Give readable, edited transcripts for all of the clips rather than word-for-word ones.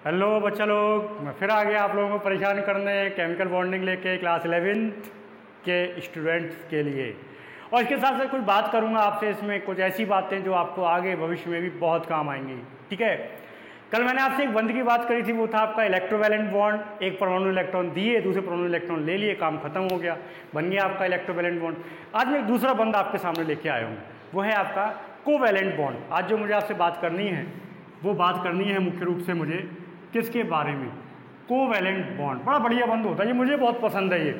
Hello बच्चा लोग, मैं फिर आ गया आप लोगों को परेशान करने केमिकल बॉन्डिंग लेके क्लास 11th के स्टूडेंट्स के लिए। और इसके साथ साथ कुछ बात करूंगा आपसे, इसमें कुछ ऐसी बातें जो आपको आगे भविष्य में भी बहुत काम आएंगी। ठीक है, कल मैंने आपसे एक बंद की बात करी थी, वो था आपका इलेक्ट्रोवैलेंट बॉन्ड। एक परमाणु इलेक्ट्रॉन दिए, दूसरे परमाणु इलेक्ट्रॉन ले लिए, काम खत्म हो गया, बन गया आपका इलेक्ट्रोवैलेंट बॉन्ड। आज मैं एक दूसरा बंद आपके सामने लेके आया हूँ, वो है आपका कोवैलेंट बॉन्ड। आज जो मुझे आपसे बात करनी है वो बात करनी है मुख्य रूप से मुझे किसके बारे में, कोवैलेंट बॉन्ड। बड़ा बढ़िया बंद होता है ये, मुझे बहुत पसंद है ये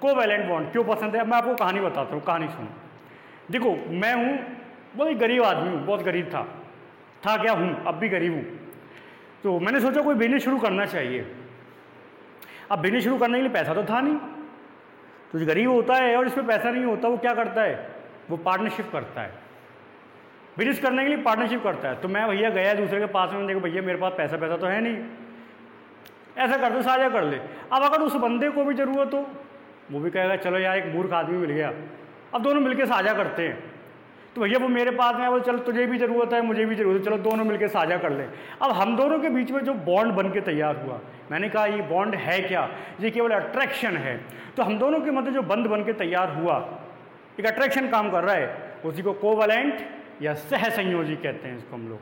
कोवैलेंट बॉन्ड। क्यों पसंद है, अब मैं आपको कहानी बताता हूँ, कहानी सुनो। देखो, मैं हूँ बहुत गरीब आदमी हूँ, बहुत गरीब था क्या हूँ, अब भी गरीब हूँ। तो मैंने सोचा कोई बिजनेस शुरू करना चाहिए। अब बिजनेस शुरू करने के लिए पैसा तो था नहीं, तो जो गरीब होता है और इसमें पैसा नहीं होता वो क्या करता है, वो पार्टनरशिप करता है। बिजनेस करने के लिए पार्टनरशिप करता है। तो मैं भैया गया दूसरे के पास में, देखो भैया मेरे पास पैसा तो है नहीं, ऐसा कर दो, साझा कर ले। अब अगर उस बंदे को भी ज़रूरत हो, वो भी कहेगा चलो यार एक मूर्ख आदमी मिल गया, अब दोनों मिलकर साझा करते हैं। तो भैया वो मेरे पास में है, बोले चलो तुझे भी ज़रूरत है मुझे भी ज़रूरत है, चलो दोनों मिलकर साझा कर लें। अब हम दोनों के बीच में जो बॉन्ड बन के तैयार हुआ, मैंने कहा ये बॉन्ड है क्या, ये केवल अट्रैक्शन है। तो हम दोनों के मध्य जो बंध बन के तैयार हुआ, एक अट्रैक्शन काम कर रहा है, उसी को कोवैलेंट या सहसंयोजी कहते हैं। इसको हम लोग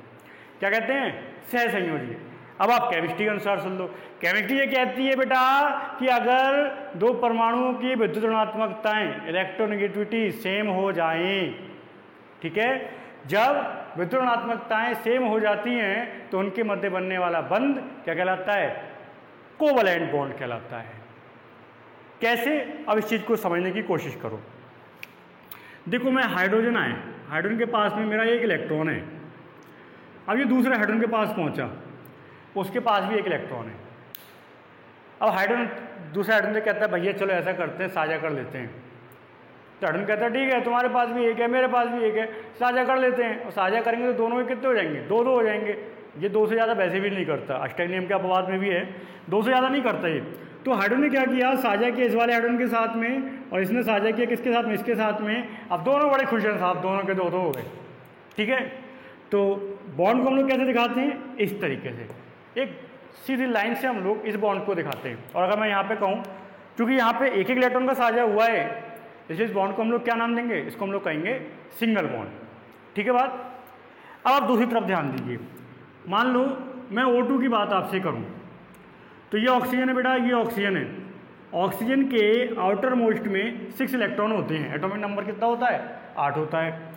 क्या कहते हैं, सहसंयोजी। अब आप केमिस्ट्री के अनुसार सुन लो, केमिस्ट्री ये कहती है बेटा कि अगर दो परमाणुओं की विद्युत ऋणात्मकताएं, इलेक्ट्रोनेगेटिविटी सेम हो जाएं, ठीक है, जब विद्युत ऋणात्मकताएं सेम हो जाती हैं तो उनके मध्य बनने वाला बंध क्या कहलाता है, कोवैलेंट बॉन्ड कहलाता है। कैसे, अब इस चीज को समझने की कोशिश करो। देखो, मैं हाइड्रोजन आए, हाइड्रोजन के पास में मेरा एक इलेक्ट्रॉन है। अब ये दूसरे हाइड्रोजन के पास पहुंचा, उसके पास भी एक इलेक्ट्रॉन है। अब हाइड्रोजन दूसरे हाइड्रोजन से कहता है भैया चलो ऐसा करते हैं, साझा कर लेते हैं। तो हाइड्रोजन कहता है ठीक है, तुम्हारे पास भी एक है मेरे पास भी एक है, साझा कर लेते हैं। और साझा करेंगे तो दोनों के कितने हो जाएंगे, दो हो जाएंगे। ये दो से ज़्यादा वैसे भी नहीं करता, अष्टक नियम के अपवाद में भी है, दो से ज़्यादा नहीं करता ये। तो हाइड्रोजन ने क्या किया, साझा किया इस वाले हाइड्रोजन के साथ में, और इसने साझा किया किसके साथ में, इसके साथ में। अब दोनों बड़े खुश हैं साहब, दोनों के दो हो गए। ठीक है, तो बॉन्ड को हम लोग कैसे दिखाते हैं, इस तरीके से, एक सीधी लाइन से हम लोग इस बॉन्ड को दिखाते हैं। और अगर मैं यहाँ पे कहूँ, क्योंकि यहाँ पे एक एक इलेक्ट्रॉन का साझा हुआ है, इसलिए इस बॉन्ड को हम लोग क्या नाम देंगे, इसको हम लोग कहेंगे सिंगल बॉन्ड। ठीक है बात। अब आप दूसरी तरफ ध्यान दीजिए, मान लो मैं O2 की बात आपसे करूँ, तो ये ऑक्सीजन है बेटा, ये ऑक्सीजन है। ऑक्सीजन के आउटर मोस्ट में 6 इलेक्ट्रॉन होते हैं, एटॉमिक नंबर कितना होता है, 8 होता है।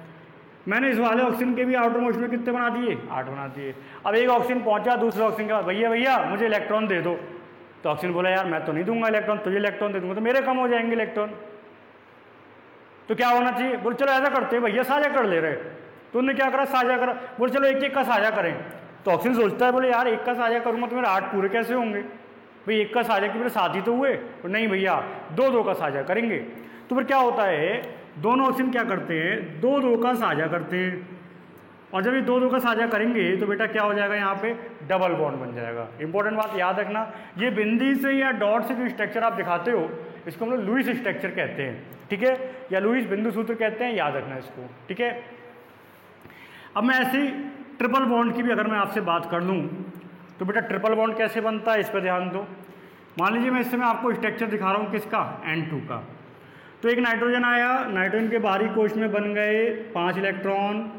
मैंने इस वाले ऑक्सीजन के भी आउटर मोस्ट में कितने बना दिए, 8 बना दिए। अब एक ऑक्सीजन पहुंचा दूसरे ऑक्सीजन के पास, भैया मुझे इलेक्ट्रॉन दे दो। तो ऑक्सीजन बोला यार मैं तो नहीं दूंगा इलेक्ट्रॉन, तुझे इलेक्ट्रॉन दे दूंगा तो मेरे कम हो जाएंगे इलेक्ट्रॉन। तो क्या होना चाहिए, बोले चलो ऐसा करते हैं, भैया साझा कर ले रहे। तो उन्होंने क्या करा, साझा करा, बोले चलो एक एक का साझा करें। तो ऑक्सीजन सोचता है बोले यार एक का साझा करूंगा तो मेरे 8 पूरे कैसे होंगे, भाई एक का साझा कि मेरे 7 ही तो हुए। और नहीं भैया, दो का साझा करेंगे। तो फिर क्या होता है, दोनों ऑक्सीजन क्या करते हैं, दो का साझा करते हैं। और जब ये दो का साझा करेंगे तो बेटा क्या हो जाएगा, यहाँ पे डबल बॉन्ड बन जाएगा। इंपॉर्टेंट बात याद रखना, ये बिंदी से या डॉट से जो स्ट्रक्चर आप दिखाते हो, इसको हम लोग लुईस स्ट्रक्चर कहते हैं। ठीक है, या लुईस बिंदु सूत्र कहते हैं, याद रखना इसको। ठीक है, अब मैं ऐसी ट्रिपल बॉन्ड की भी अगर मैं आपसे बात कर लूँ, तो बेटा ट्रिपल बॉन्ड कैसे बनता है इस पर ध्यान दो। मान लीजिए मैं इस समय आपको स्ट्रक्चर दिखा रहा हूँ किसका, N2 का। तो एक नाइट्रोजन आया, नाइट्रोजन के बाहरी कोश में बन गए 5 इलेक्ट्रॉन,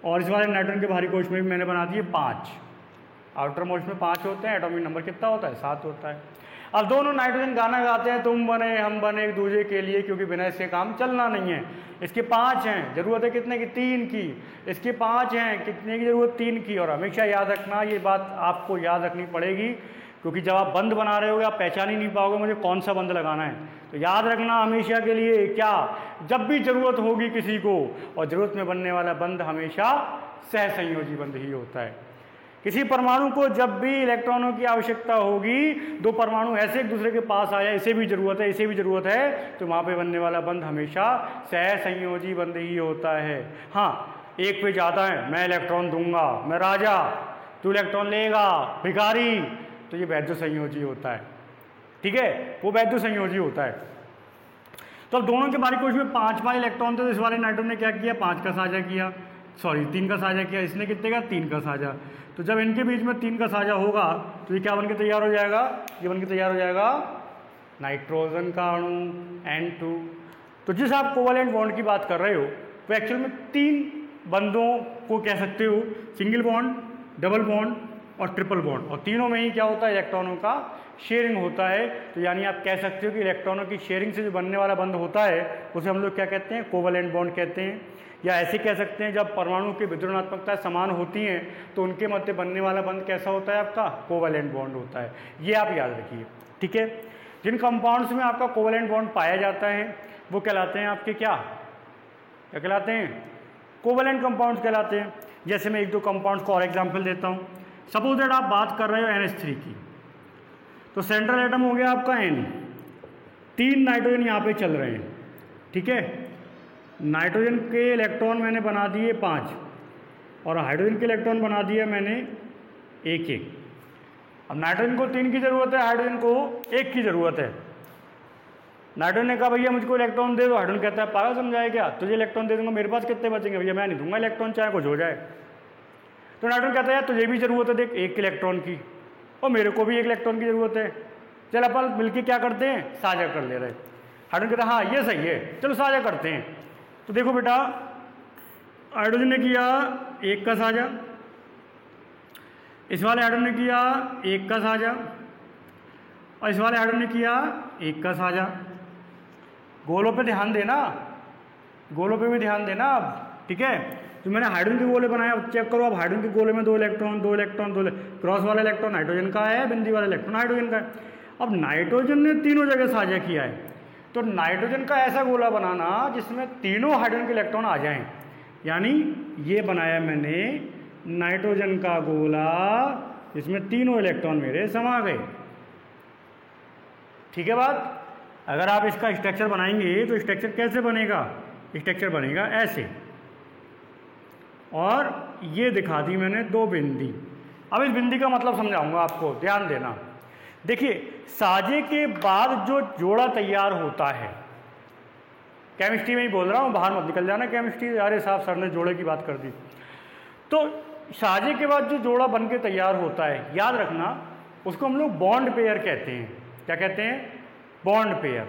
और इस वाले नाइट्रोजन के बाहरी कोश में भी मैंने बना दिए 5। आउटर मोस्ट में 5 होते हैं, एटॉमिक नंबर कितना होता है, 7 होता है। अब दोनों नाइट्रोजन गाना गाते हैं, तुम बने हम बने एक दूसरे के लिए, क्योंकि बिना इसके काम चलना नहीं है। इसके 5 हैं, जरूरत है कितने की, 3 की। इसके 5 हैं, कितने की जरूरत, 3 की। और हमेशा याद रखना, ये बात आपको याद रखनी पड़ेगी, क्योंकि जब आप बंद बना रहे होगे आप पहचान ही नहीं पाओगे मुझे कौन सा बंद लगाना है। तो याद रखना हमेशा के लिए, क्या, जब भी जरूरत होगी किसी को, और जरूरत में बनने वाला बंद हमेशा सहसंयोजी बंद ही होता है। किसी परमाणु को जब भी इलेक्ट्रॉनों की आवश्यकता होगी, दो परमाणु ऐसे एक दूसरे के पास आया, इसे भी जरूरत है इसे भी जरूरत है, तो वहां पे बनने वाला बंध हमेशा सहसंयोजी बंध ही होता है। हाँ, एक पे जाता है, मैं इलेक्ट्रॉन दूंगा, मैं राजा, तू इलेक्ट्रॉन लेगा, भिखारी, तो ये वैध संयोजी होता है। ठीक है, वो वैध संयोजी होता है। तो अब दोनों के बारी कोश में 5 इलेक्ट्रॉन थे, तो इस वाले नाइट्रोजन ने क्या किया, 5 का साझा किया। सॉरी 3 का साझा किया, इसने कितने का 3 का साझा। तो जब इनके बीच में 3 का साझा होगा तो ये क्या बन के तैयार हो जाएगा, ये बन के तैयार हो जाएगा नाइट्रोजन का अणु N2। तो जिस आप कोवैलेंट बॉन्ड की बात कर रहे हो वो एक्चुअल में 3 बंधों को कह सकते हो, सिंगल बॉन्ड, डबल बॉन्ड और ट्रिपल बॉन्ड, और तीनों में ही क्या होता है, इलेक्ट्रॉनों का शेयरिंग होता है। तो यानी आप कह सकते हो कि इलेक्ट्रॉनों की शेयरिंग से जो बनने वाला बंध होता है उसे हम लोग क्या कहते हैं, कोवैलेंट बॉन्ड कहते हैं। या ऐसे कह सकते हैं जब परमाणु की विद्युणात्मकता समान होती हैं तो उनके मध्य बनने वाला बंध कैसा होता है आपका, कोवैलेंट बॉन्ड होता है। ये आप याद रखिए, ठीक है। जिन कंपाउंड्स में आपका कोवैलेंट बॉन्ड पाया जाता है वो कहलाते हैं आपके क्या कहलाते हैं, कोवैलेंट कंपाउंड्स कहलाते हैं। जैसे मैं 1-2 कंपाउंड्स को और एग्जांपल देता हूँ। सपोज दैट आप बात कर रहे हो NH3 की, तो सेंट्रल एटम हो गया आपका N, 3 नाइट्रोजन यहाँ पे चल रहे हैं, ठीक है। नाइट्रोजन के इलेक्ट्रॉन मैंने बना दिए 5 और हाइड्रोजन के इलेक्ट्रॉन बना दिए मैंने 1-1। अब नाइट्रोजन को 3 की ज़रूरत है, हाइड्रोजन को 1 की ज़रूरत है। नाइट्रोजन ने कहा भैया मुझको इलेक्ट्रॉन दे दो, हाइड्रोजन कहता है पागल समझाए क्या, तुझे इलेक्ट्रॉन दे दूंगा, मेरे पास कितने बचेंगे भैया, मैं नहीं दूंगा इलेक्ट्रॉन, चाहे कुछ हो जाए। तो नाइट्रोजन कहता है यार तुझे भी ज़रूरत है देख 1 इलेक्ट्रॉन की, और मेरे को भी 1 इलेक्ट्रॉन की ज़रूरत है, चल अपन मिलकर क्या करते हैं, साझा कर ले रहे। हाइड्रोजन कहता है हाँ ये सही है, चलो साझा करते हैं। तो देखो बेटा, हाइड्रोजन ने किया 1 का साझा, इस वाले हाइड्रोजन ने किया 1 का साझा, और इस वाले हाइड्रोजन ने किया 1 का साझा। गोलों पे ध्यान देना, गोलों पे भी ध्यान देना अब, ठीक है। तो मैंने हाइड्रोजन के गोले बनाया, अब चेक करो, अब हाइड्रोजन के गोले में 2 इलेक्ट्रॉन 2 इलेक्ट्रॉन 2 क्रॉस वाला इलेक्ट्रॉन नाइट्रोजन का है, बिंदी वाला इलेक्ट्रॉन हाइड्रोजन का है। अब नाइट्रोजन ने तीनों जगह साझा किया है, तो नाइट्रोजन का ऐसा गोला बनाना जिसमें तीनों हाइड्रोजन के इलेक्ट्रॉन आ जाएं, यानी ये बनाया मैंने नाइट्रोजन का गोला जिसमें तीनों इलेक्ट्रॉन मेरे समा गए, ठीक है बात। अगर आप इसका स्ट्रक्चर बनाएंगे तो स्ट्रक्चर कैसे बनेगा, स्ट्रक्चर बनेगा ऐसे, और ये दिखा दी मैंने 2 बिंदी। अब इस बिंदी का मतलब समझाऊंगा आपको, ध्यान देना। देखिए साझे के बाद जो जोड़ा तैयार होता है, केमिस्ट्री में ही बोल रहा हूँ, बाहर मत निकल जाना केमिस्ट्री, अरे साहब सर ने जोड़े की बात कर दी। तो साझे के बाद जो जोड़ा बन के तैयार होता है, याद रखना उसको हम लोग बॉन्ड पेयर कहते हैं। क्या कहते हैं, बॉन्ड पेयर।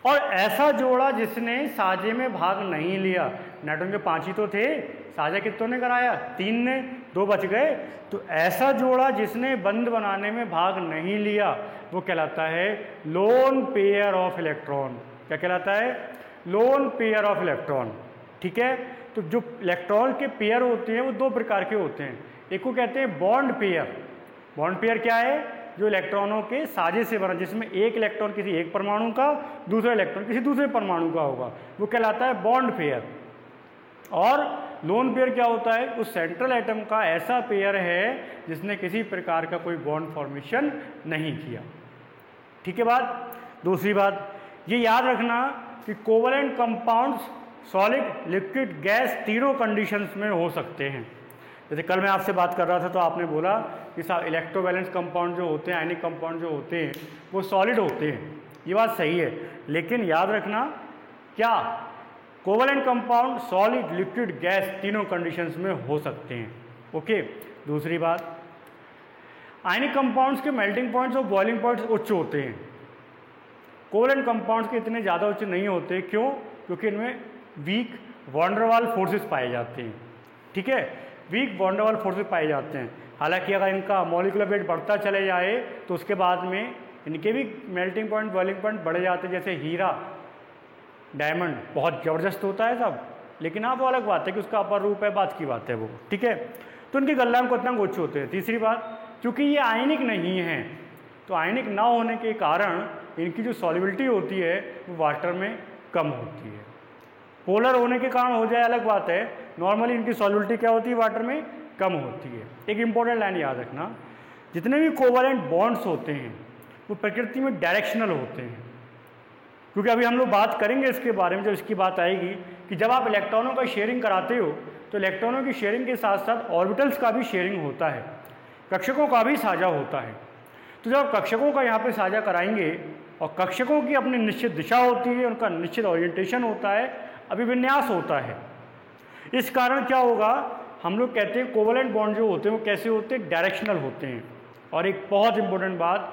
और ऐसा जोड़ा जिसने साझे में भाग नहीं लिया, नाइट्रोजन के 5 ही तो थे, साझा कितनों ने कराया, 3 ने, 2 बच गए। तो ऐसा जोड़ा जिसने बंध बनाने में भाग नहीं लिया वो कहलाता है लोन पेयर ऑफ इलेक्ट्रॉन। क्या कहलाता है, लोन पेयर ऑफ इलेक्ट्रॉन, ठीक है। तो जो इलेक्ट्रॉन के पेयर होते हैं वो 2 प्रकार के होते हैं, एक को कहते हैं बॉन्ड पेयर। बॉन्ड पेयर क्या है, जो इलेक्ट्रॉनों के साझे से बना, जिसमें एक इलेक्ट्रॉन किसी एक परमाणु का, दूसरा इलेक्ट्रॉन किसी दूसरे परमाणु का होगा, वो कहलाता है बॉन्ड पेयर। और लोन पेयर क्या होता है, उस सेंट्रल एटम का ऐसा पेयर है जिसने किसी प्रकार का कोई बॉन्ड फॉर्मेशन नहीं किया, ठीक है बात। दूसरी बात ये याद रखना कि covalent compounds solid, liquid, gas तीनों कंडीशंस में हो सकते हैं। जैसे कल मैं आपसे बात कर रहा था तो आपने बोला कि साहब इलेक्ट्रोवैलेंस कंपाउंड जो होते हैं, आयनिक कंपाउंड जो होते हैं वो सॉलिड होते हैं, ये बात सही है। लेकिन याद रखना क्या, covalent compound solid, liquid, gas तीनों कंडीशंस में हो सकते हैं, ओके। दूसरी बात, आयनिक कंपाउंड्स के मेल्टिंग पॉइंट्स और बॉइलिंग पॉइंट्स उच्च होते हैं, कोवैलेंट कंपाउंड्स के इतने ज़्यादा उच्च नहीं होते। क्यों, क्योंकि इनमें weak van der Waals forces पाए जाते हैं, ठीक है, weak van der Waals forces पाए जाते हैं। हालांकि अगर इनका मॉलिक्यूलर वेट बढ़ता चले जाए तो उसके बाद में इनके भी मेल्टिंग पॉइंट, बॉइलिंग पॉइंट बढ़ जाते हैं। जैसे हीरा, डायमंड बहुत ज़बरदस्त होता है सब, लेकिन आप वो अलग बात है कि उसका अपर रूप है, बात की बात है वो, ठीक है। तो उनके गलनांक उतना उच्च होते हैं। तीसरी बात, क्योंकि ये आयनिक नहीं है, तो आयनिक ना होने के कारण इनकी जो सॉल्युबिलिटी होती है वो वाटर में कम होती है। पोलर होने के कारण हो जाए अलग बात है, नॉर्मली इनकी सॉल्युबिलिटी क्या होती है, वाटर में कम होती है। एक इंपॉर्टेंट लाइन याद रखना, जितने भी कोवैलेंट बॉन्ड्स होते हैं वो प्रकृति में डायरेक्शनल होते हैं, क्योंकि अभी हम लोग बात करेंगे इसके बारे में जब इसकी बात आएगी कि जब आप इलेक्ट्रॉनों का शेयरिंग कराते हो तो इलेक्ट्रॉनों की शेयरिंग के साथ साथ ऑर्बिटल्स का भी शेयरिंग होता है, कक्षकों का भी साझा होता है। तो जब कक्षकों का यहाँ पे साझा कराएंगे और कक्षकों की अपनी निश्चित दिशा होती है, उनका निश्चित ओरिएंटेशन होता है, अभिविन्यास होता है, इस कारण क्या होगा, हम लोग कहते हैं कोवलेंट बॉन्ड जो होते हैं वो कैसे होते हैं, डायरेक्शनल होते हैं। और एक बहुत इंपॉर्टेंट बात,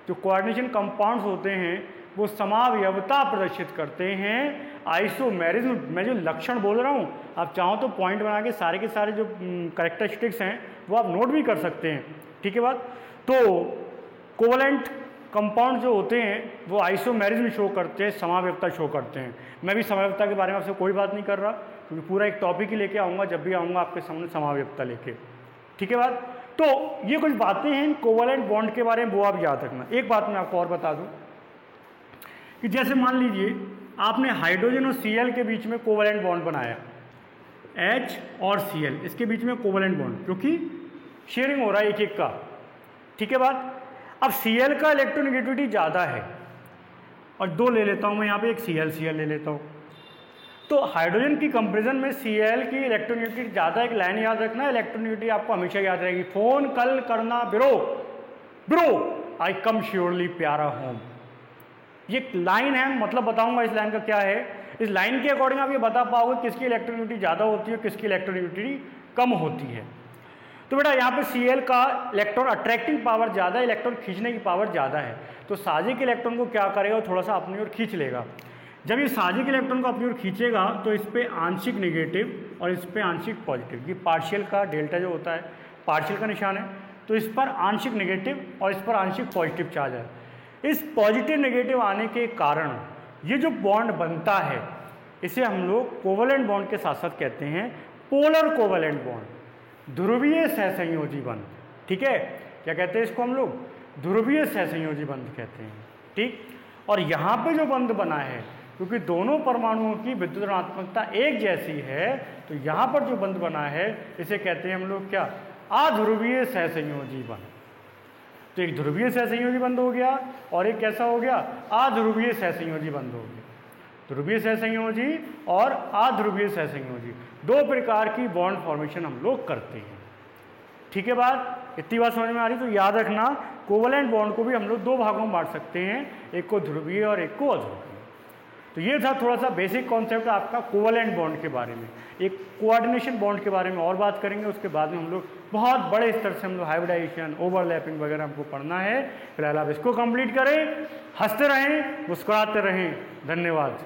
जो कोऑर्डिनेशन कंपाउंड्स होते हैं वो समावयवता प्रदर्शित करते हैं। आइसोमेरिज्म, मैं जो लक्षण बोल रहा हूँ, आप चाहो तो पॉइंट बना के सारे जो कैरेक्टरिस्टिक्स हैं वो आप नोट भी कर सकते हैं, ठीक है बात। तो कोवलेंट कंपाउंड जो होते हैं वो आइसोमेरिज्म शो करते हैं, समावयवता शो करते हैं। मैं भी समावयवता के बारे में आपसे कोई बात नहीं कर रहा, क्योंकि पूरा एक टॉपिक ही लेके आऊँगा जब भी आऊँगा आपके सामने समावयवता लेके, ठीक है बात। तो ये कुछ बातें हैं कोवलेंट बॉन्ड के बारे में, वो आप याद रखना। एक बात मैं आपको और बता दूं कि जैसे मान लीजिए आपने हाइड्रोजन और Cl के बीच में कोवलेंट बॉन्ड बनाया, H और Cl इसके बीच में कोवलेंट बॉन्ड, क्योंकि शेयरिंग हो रहा है एक एक का, ठीक है बात। अब Cl का इलेक्ट्रोनेगेटिविटी ज़्यादा है, और दो ले लेता हूँ मैं यहाँ पे, एक Cl ले लेता हूँ। तो हाइड्रोजन की कंपेरिजन में Cl की इलेक्ट्रोनेगेटिविटी ज़्यादा। एक लाइन याद रखना, इलेक्ट्रोनेगेटिविटी आपको हमेशा याद रहेगी, फोन कल करना ब्रो आई कम श्योरली प्यारा होम। ये लाइन है, मतलब बताऊंगा इस लाइन का क्या है। इस लाइन के अकॉर्डिंग आप ये बता पाओगे किसकी इलेक्ट्रोनेगेटिविटी ज़्यादा होती है, किसकी इलेक्ट्रोनेगेटिविटी कम होती है। तो बेटा यहाँ पे Cl का इलेक्ट्रॉन अट्रैक्टिंग पावर ज़्यादा है, इलेक्ट्रॉन खींचने की पावर ज़्यादा है। तो साजिक इलेक्ट्रॉन को क्या करेगा, थोड़ा सा अपनी ओर खींच लेगा। जब ये साजिक इलेक्ट्रॉन को अपनी ओर खींचेगा तो इस पे आंशिक नेगेटिव और इस पे आंशिक पॉजिटिव, ये पार्शियल का डेल्टा जो होता है पार्शियल का निशान है, तो इस पर आंशिक नेगेटिव और इस पर आंशिक पॉजिटिव चार्ज है। इस पॉजिटिव नेगेटिव आने के कारण ये जो बॉन्ड बनता है इसे हम लोग कोवलेंट बॉन्ड के साथ साथ कहते हैं पोलर कोवलेंट बॉन्ड, ध्रुवीय सहसंयोजी बंध, ठीक है। क्या कहते हैं इसको हम लोग, ध्रुवीय सहसंयोजी बंध कहते हैं, ठीक। और यहाँ पे जो बंध बना है, क्योंकि दोनों परमाणुओं की विद्युत ऋणात्मकता एक जैसी है, तो यहाँ पर जो बंध बना है इसे कहते हैं हम लोग क्या, अध्रुवीय सहसंयोजी बंध। तो एक ध्रुवीय सहसंयोजी बंध हो गया और एक कैसा हो गया, अध्रुवीय सहसंयोजी बंध हो गया। ध्रुवीय सहसंयोजी और अध्रुवीय सहसंयोजी, दो प्रकार की बॉन्ड फॉर्मेशन हम लोग करते हैं, ठीक है बात। इतनी बात समझ में आ रही। तो याद रखना कोवलेंट बॉन्ड को भी हम लोग दो भागों में बांट सकते हैं, एक को ध्रुवीय और एक को अध्रुवीय। तो ये था थोड़ा सा बेसिक कॉन्सेप्ट आपका कोवलेंट बॉन्ड के बारे में। एक कोऑर्डिनेशन बॉन्ड के बारे में और बात करेंगे, उसके बाद में हम लोग बहुत बड़े स्तर से हम लोग हाइब्रिडाइजेशन, ओवरलैपिंग वगैरह हमको पढ़ना है। फिलहाल आप इसको कंप्लीट करें, हंसते रहें, मुस्कुराते रहें। धन्यवाद।